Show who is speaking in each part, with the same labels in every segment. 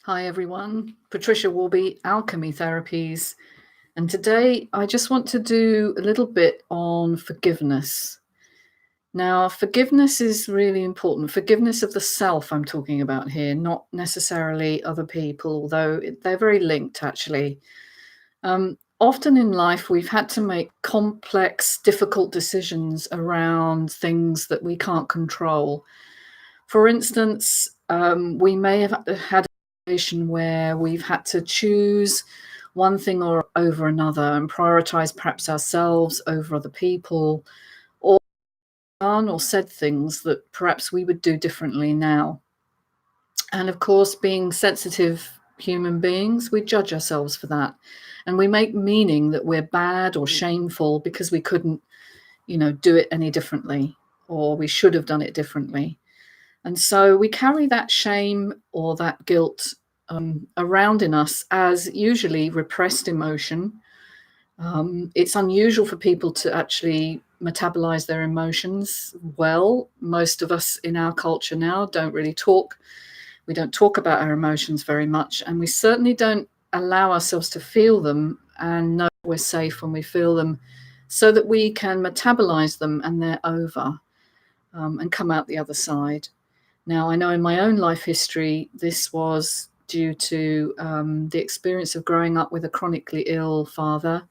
Speaker 1: Hi everyone, Patricia Worby Alchemy Therapies, and today I just want to do a little bit on forgiveness. Now, forgiveness is really important. Forgiveness of the self I'm talking about here, not necessarily other people, although they're very linked actually. Often in life we've had to make complex, difficult decisions around things that we can't control. For instance, we may have had a situation where we've had to choose one thing or over another and prioritize perhaps ourselves over other people, or done or said things that perhaps we would do differently now. And of course, being sensitive human beings, we judge ourselves for that. And we make meaning that we're bad or shameful because we couldn't, do it any differently, or we should have done it differently. And so we carry that shame or that guilt around in us as usually repressed emotion. It's unusual for people to actually metabolize their emotions well. Most of us in our culture now don't really talk. We don't talk about our emotions very much, and we certainly don't allow ourselves to feel them and know we're safe when we feel them, so that we can metabolize them and they're over and come out the other side. Now, I know in my own life history, this was due to the experience of growing up with a chronically ill father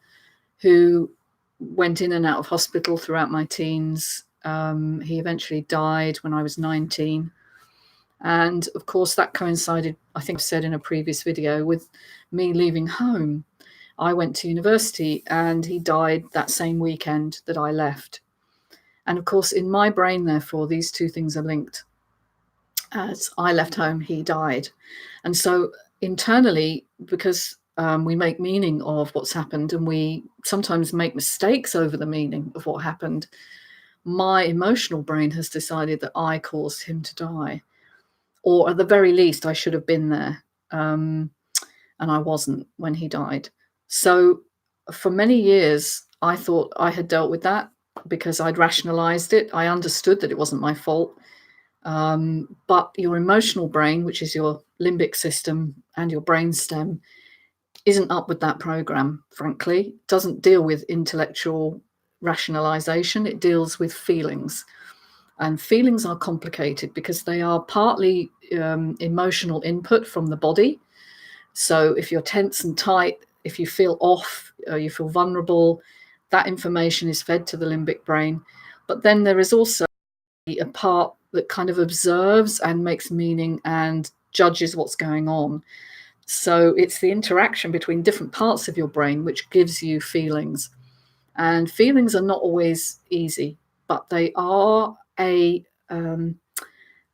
Speaker 1: who went in and out of hospital throughout my teens. He eventually died when I was 19. And of course, that coincided, I think I've said in a previous video, with me leaving home. I went to university and he died that same weekend that I left. And of course, in my brain, therefore, these two things are linked. As I left home, he died. And so internally, because we make meaning of what's happened and we sometimes make mistakes over the meaning of what happened, my emotional brain has decided that I caused him to die. Or at the very least, I should have been there. And I wasn't when he died. So for many years, I thought I had dealt with that because I'd rationalized it. I understood that it wasn't my fault. But your emotional brain, which is your limbic system and your brainstem, isn't up with that program, frankly. It doesn't deal with intellectual rationalization. It deals with feelings. And feelings are complicated because they are partly emotional input from the body. So if you're tense and tight, if you feel off, you feel vulnerable, that information is fed to the limbic brain. But then there is also a part that kind of observes and makes meaning and judges what's going on. So it's the interaction between different parts of your brain which gives you feelings. And feelings are not always easy, but they are a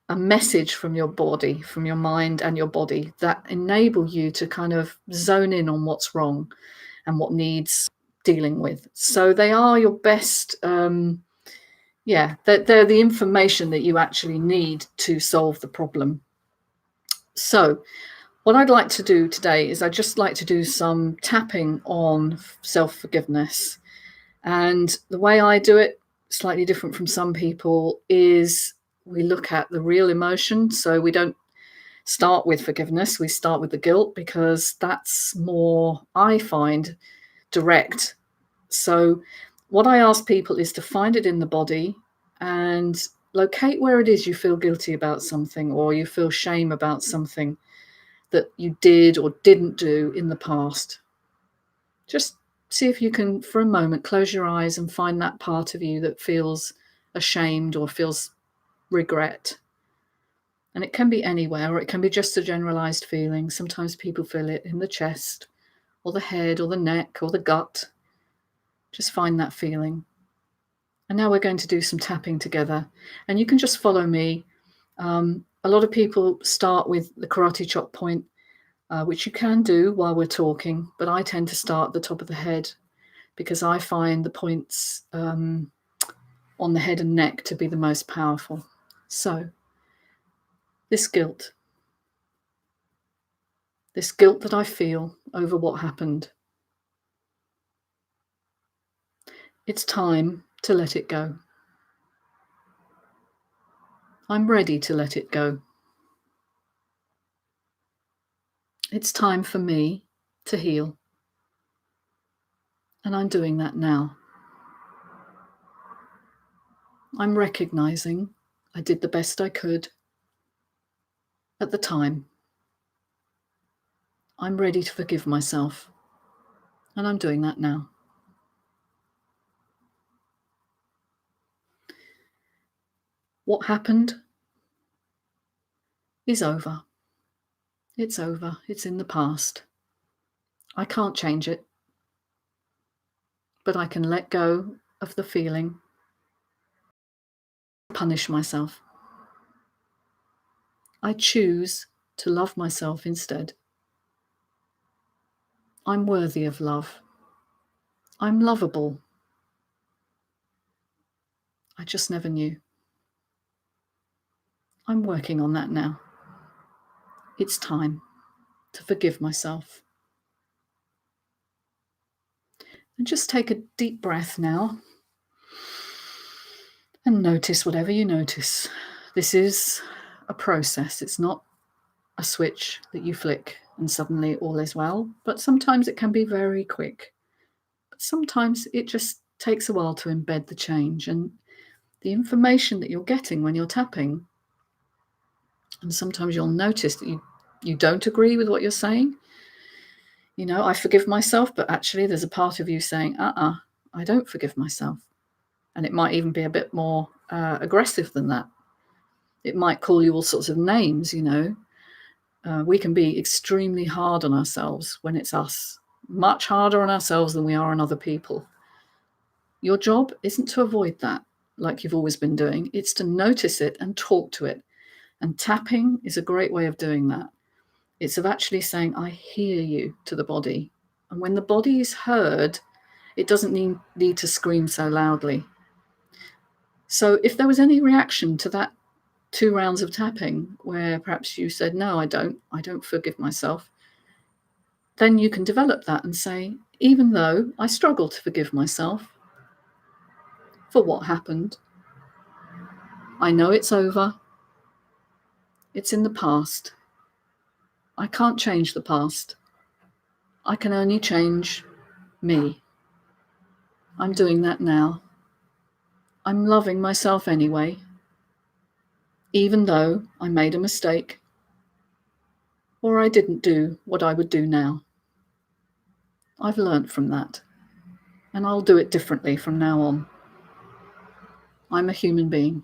Speaker 1: message from your body, from your mind and your body, that enable you to kind of zone in on what's wrong and what needs dealing with. So they are your best, they're the information that you actually need to solve the problem. So what I'd like to do today is I'd just like to do some tapping on self-forgiveness. And the way I do it, slightly different from some people, is we look at the real emotion. So we don't start with forgiveness, we start with the guilt, because that's more, I find, direct. So what I ask people is to find it in the body and locate where it is you feel guilty about something, or you feel shame about something that you did or didn't do in the past. Just see if you can, for a moment, close your eyes and find that part of you that feels ashamed or feels regret. And it can be anywhere, or it can be just a generalized feeling. Sometimes people feel it in the chest or the head or the neck or the gut. Just find that feeling. And now we're going to do some tapping together. And you can just follow me. A lot of people start with the karate chop point, which you can do while we're talking, but I tend to start at the top of the head because I find the points on the head and neck to be the most powerful. So this guilt that I feel over what happened, it's time to let it go. I'm ready to let it go. It's time for me to heal. And I'm doing that now. I'm recognizing I did the best I could at the time. I'm ready to forgive myself. And I'm doing that now. What happened is over. It's over. It's in the past. I can't change it. But I can let go of the feeling, punish myself. I choose to love myself instead. I'm worthy of love. I'm lovable. I just never knew. I'm working on that now. It's time to forgive myself. And just take a deep breath now and notice whatever you notice. This is a process. It's not a switch that you flick and suddenly all is well, but sometimes it can be very quick. But sometimes it just takes a while to embed the change, and the information that you're getting when you're tapping, and sometimes you'll notice that you don't agree with what you're saying. You know, I forgive myself, but actually there's a part of you saying, I don't forgive myself. And it might even be a bit more aggressive than that. It might call you all sorts of names, you know. We can be extremely hard on ourselves when it's us, much harder on ourselves than we are on other people. Your job isn't to avoid that like you've always been doing. It's to notice it and talk to it. And tapping is a great way of doing that. It's of actually saying, I hear you, to the body. And when the body is heard, it doesn't need to scream so loudly. So if there was any reaction to that 2 rounds of tapping where perhaps you said, no, I don't forgive myself, then you can develop that and say, even though I struggle to forgive myself for what happened, I know it's over. It's in the past. I can't change the past. I can only change me. I'm doing that now. I'm loving myself anyway, even though I made a mistake or I didn't do what I would do now. I've learnt from that, and I'll do it differently from now on. I'm a human being.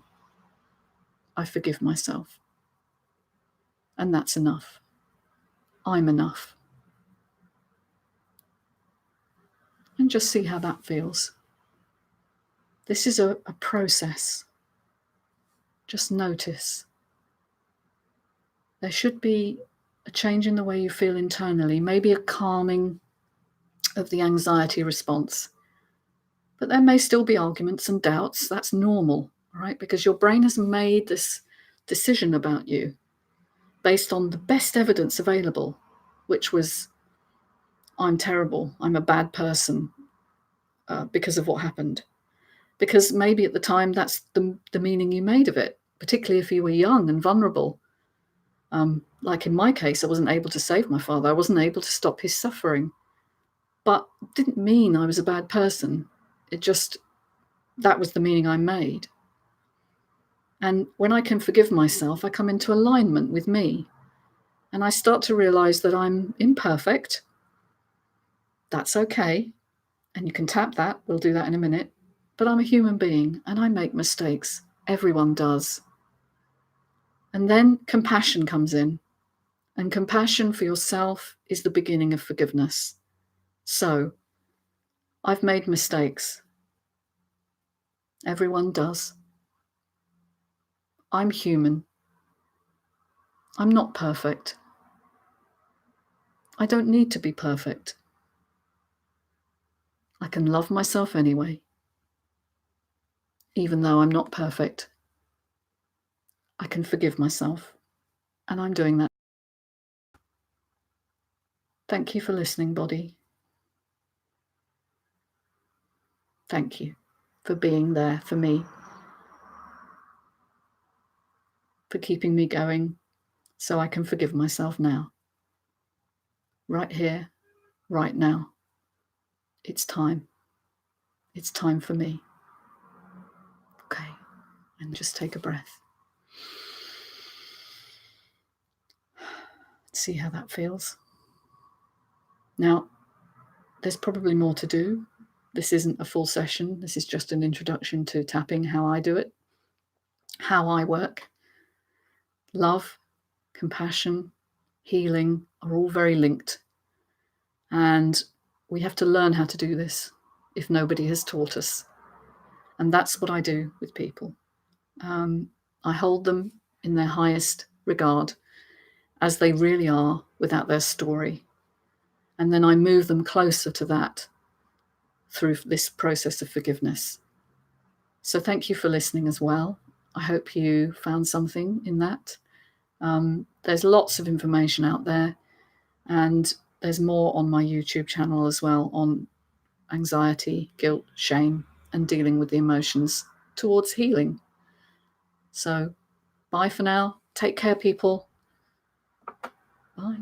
Speaker 1: I forgive myself. And that's enough. I'm enough. And just see how that feels. This is a process. Just notice. There should be a change in the way you feel internally, maybe a calming of the anxiety response. But there may still be arguments and doubts. That's normal, right? Because your brain has made this decision about you based on the best evidence available, which was, I'm terrible, I'm a bad person because of what happened. Because maybe at the time that's the meaning you made of it, particularly if you were young and vulnerable. Like in my case, I wasn't able to save my father. I wasn't able to stop his suffering. But it didn't mean I was a bad person. It just, that was the meaning I made. And when I can forgive myself, I come into alignment with me. And I start to realize that I'm imperfect. That's okay. And you can tap that. We'll do that in a minute. But I'm a human being and I make mistakes. Everyone does. And then compassion comes in. And compassion for yourself is the beginning of forgiveness. So, I've made mistakes. Everyone does. I'm human. I'm not perfect. I don't need to be perfect. I can love myself anyway, even though I'm not perfect. I can forgive myself, and I'm doing that. Thank you for listening, body. Thank you for being there for me, for keeping me going so I can forgive myself now. right here, right now. It's time. It's time for me. Okay, and just take a breath. See how that feels. Now, there's probably more to do. This isn't a full session. This is just an introduction to tapping, how I do it, how I work. Love, compassion, healing are all very linked. And we have to learn how to do this if nobody has taught us. And that's what I do with people. I hold them in their highest regard as they really are without their story. And then I move them closer to that through this process of forgiveness. So thank you for listening as well. I hope you found something in that. There's lots of information out there, and there's more on my YouTube channel as well on anxiety, guilt, shame, and dealing with the emotions towards healing. So bye for now. Take care, people. Bye.